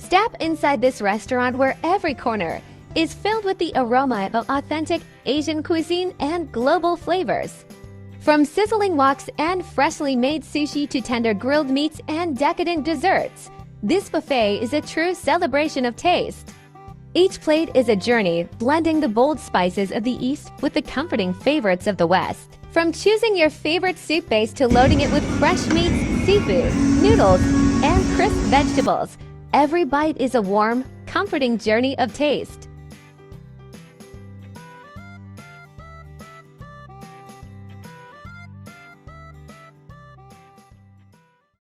Step inside this restaurant where every corner is filled with the aroma of authentic Asian cuisine and global flavors. From sizzling woks and freshly made sushi to tender grilled meats and decadent desserts, this buffet is a true celebration of taste. Each plate is a journey, blending the bold spices of the East with the comforting favorites of the West. From choosing your favorite soup base to loading it with fresh meats, seafood, noodles, and crisp vegetables, every bite is a warm, comforting journey of taste.